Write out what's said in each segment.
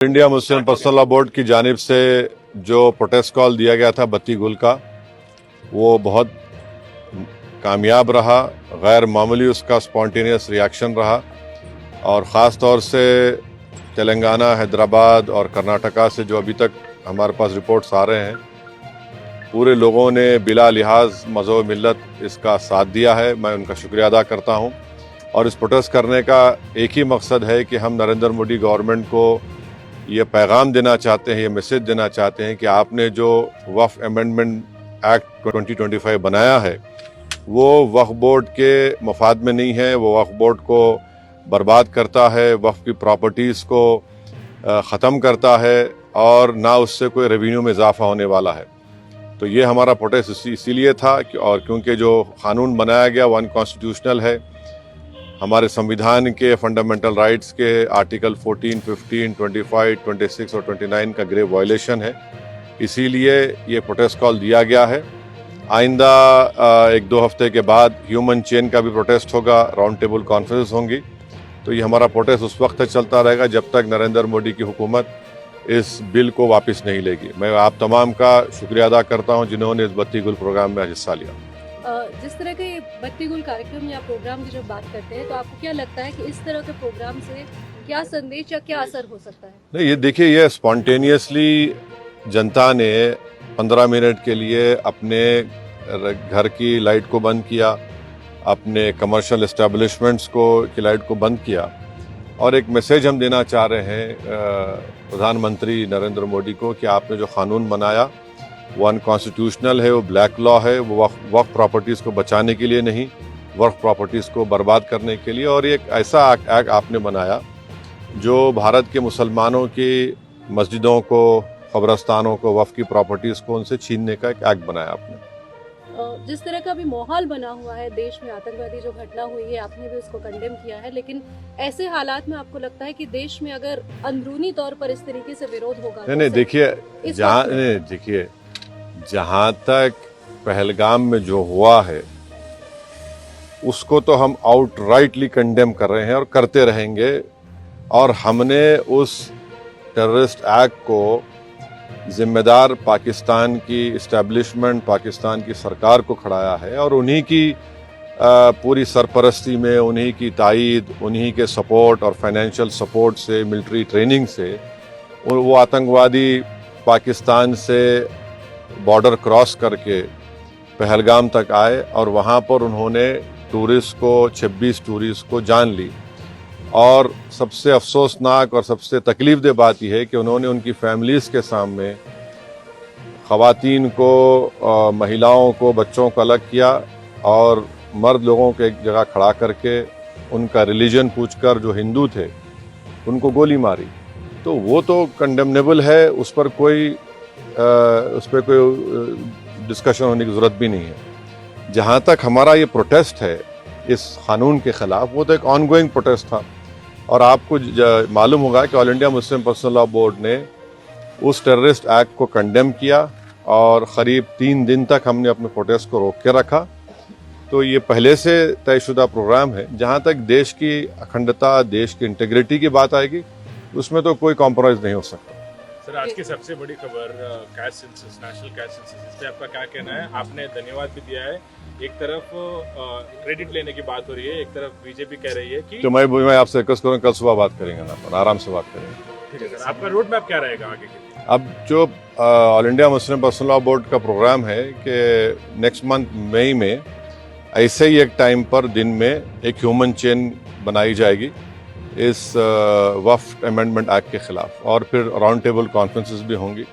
India Muslim personal law board की जानिब से जो प्रोटेस्ट कॉल दिया गया था बत्ती गुल का, वो बहुत कामयाब रहा। गैर मामूली उसका स्पॉन्टेनियस रिएक्शन रहा और ख़ास तौर से तेलंगाना, हैदराबाद और कर्नाटका से जो अभी तक हमारे पास रिपोर्ट्स आ रहे हैं, पूरे लोगों ने बिला लिहाज मज़हब मिल्लत इसका साथ दिया है। मैं उनका शुक्रिया अदा करता हूं। और इस प्रोटेस्ट करने का एक ही मकसद है कि हम नरेंद्र मोदी गवर्नमेंट को ये पैगाम देना चाहते हैं, ये मैसेज देना चाहते हैं कि आपने जो वक्फ अमेंडमेंट एक्ट 2025 बनाया है वो वक्फ बोर्ड के मफाद में नहीं है। वो वक्फ बोर्ड को बर्बाद करता है, वक्फ की प्रॉपर्टीज़ को ख़त्म करता है और ना उससे कोई रेवेन्यू में इजाफा होने वाला है। तो ये हमारा प्रोटेस्ट इसीलिए था और क्योंकि जो कानून बनाया गया वो अनकॉन्स्टिट्यूशनल है, हमारे संविधान के फंडामेंटल राइट्स के आर्टिकल 14, 15, 25, 26 और 29 का ग्रेव वायलेशन है। इसीलिए ये प्रोटेस्ट कॉल दिया गया है। आइंदा 1-2 हफ्ते के बाद ह्यूमन चेन का भी प्रोटेस्ट होगा, राउंड टेबल कॉन्फ्रेंस होंगी। तो ये हमारा प्रोटेस्ट उस वक्त तक चलता रहेगा जब तक नरेंद्र मोदी की हुकूमत इस बिल को वापस नहीं लेगी। मैं आप तमाम का शुक्रिया अदा करता हूँ जिन्होंने इस बत्ती गुल प्रोग्राम में हिस्सा लिया। जिस तरह के बत्ती गुल कार्यक्रम या प्रोग्राम की जब बात करते हैं तो आपको क्या लगता है कि इस तरह के प्रोग्राम से क्या संदेश या क्या असर हो सकता है? नहीं, ये देखिए, ये स्पॉन्टेनियसली जनता ने 15 मिनट के लिए अपने घर की लाइट को बंद किया, अपने कमर्शियल एस्टेब्लिशमेंट्स की लाइट को बंद किया और एक मैसेज हम देना चाह रहे हैं प्रधानमंत्री नरेंद्र मोदी को कि आपने जो कानून बनाया वो अनकॉन्स्टिट्यूशनल है, वो ब्लैक लॉ है, वो वक्फ प्रॉपर्टीज़ को बचाने के लिए नहीं, वक्फ प्रॉपर्टीज़ को बर्बाद करने के लिए। और एक ऐसा एक्ट आपने बनाया जो भारत के मुसलमानों की मस्जिदों को, कब्रस्तानों को, वक्फ की प्रॉपर्टीज़ को उनसे छीनने का एक एक्ट बनाया आपने। जिस तरह का भी माहौल बना हुआ है देश में, आतंकवादी जो घटना हुई है, आपने भी उसको कंडेम किया है, लेकिन ऐसे हालात में आपको लगता है कि देश में अगर अंदरूनी तौर पर इस तरीके से विरोध होगा? नहीं, देखिए, जहाँ तक पहलगाम में जो हुआ है उसको तो हम आउटराइटली कंडेम कर रहे हैं और करते रहेंगे। और हमने उस टेररिस्ट एक्ट को जिम्मेदार पाकिस्तान की इस्टेब्लिशमेंट, पाकिस्तान की सरकार को खड़ाया है और उन्हीं की पूरी सरपरस्ती में, उन्हीं की तायद, उन्हीं के सपोर्ट और फाइनेंशियल सपोर्ट से, मिलिट्री ट्रेनिंग से वो आतंकवादी पाकिस्तान से बॉर्डर क्रॉस करके पहलगाम तक आए और वहाँ पर उन्होंने 26 टूरिस्ट को जान ली। और सबसे अफसोसनाक और सबसे तकलीफदेह बात यह है कि उन्होंने उनकी फैमिलीज़ के सामने ख़वातीन को, महिलाओं को, बच्चों को अलग किया और मर्द लोगों को एक जगह खड़ा करके उनका रिलीजन पूछकर, जो हिंदू थे, उनको गोली मारी। तो वो तो कंडेमनेबल है, उस पर कोई डिस्कशन होने की ज़रूरत भी नहीं है। जहाँ तक हमारा ये प्रोटेस्ट है इस कानून के ख़िलाफ़, वो तो एक ऑनगोइंग प्रोटेस्ट था। और आपको मालूम होगा कि all India Muslim personal law board ने उस टेररिस्ट एक्ट को कंडेम किया और क़रीब 3 दिन तक हमने अपने प्रोटेस्ट को रोक के रखा। तो ये पहले से तयशुदा प्रोग्राम है। जहाँ तक देश की अखंडता, देश की इंटीग्रिटी की बात आएगी, उसमें तो कोई कॉम्प्रोमाइज़ नहीं हो सकता। सर, आज की सबसे बड़ी खबर cash census, national cash census, इस पे आपका क्या कहना है? आपने धन्यवाद भी दिया है। एक तरफ क्रेडिट लेने की बात हो रही है, एक तरफ बीजेपी कह रही है कि तो मैं आपसे रिक्वेस्ट करूँगा, कल सुबह बात करेंगे ना, पर आराम से बात करेंगे। ठीक है सर, आपका रोड मैप क्या रहेगा आगे के? अब जो all India Muslim personal law board का प्रोग्राम है कि नेक्स्ट मंथ मई में ऐसे ही एक टाइम पर दिन में एक ह्यूमन चेन बनाई जाएगी इस वक्फ अमेंडमेंट एक्ट के खिलाफ और फिर राउंड टेबल कॉन्फ्रेंसेस भी होंगी।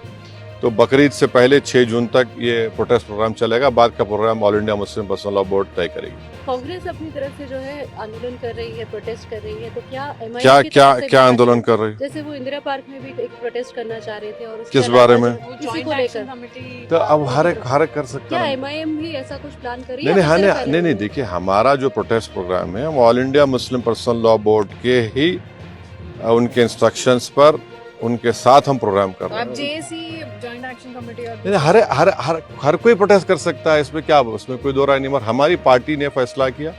तो बकरीद से पहले 6 जून तक ये प्रोटेस्ट प्रोग्राम चलेगा। बाद का program all India Muslim personal law board तय करेगी। कांग्रेस अपनी तरफ से जो है आंदोलन कर रही है, प्रोटेस्ट कर रही है, तो क्या आंदोलन कर रही है? जैसे वो इंदिरा पार्क में भी एक प्रोटेस्ट करना चाह रहे थे और किस बारे में? इसी को लेकर। तो अब हर एक कर सकता क्या है। MIM भी ऐसा कुछ प्लान कर रही है? नहीं, देखिए, हमारा जो प्रोटेस्ट प्रोग्राम है हम all India Muslim personal law board के ही उनके इंस्ट्रक्शंस पर, उनके साथ हम प्रोग्राम कर रहे हैं। JAC जॉइंट एक्शन कमेटी और हर कोई प्रोटेस्ट कर सकता है, उसमें कोई दो राय नहीं। मगर हमारी पार्टी ने फैसला किया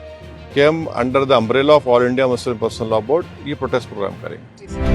कि हम under the umbrella of all India Muslim personal law board ये प्रोटेस्ट प्रोग्राम करेंगे।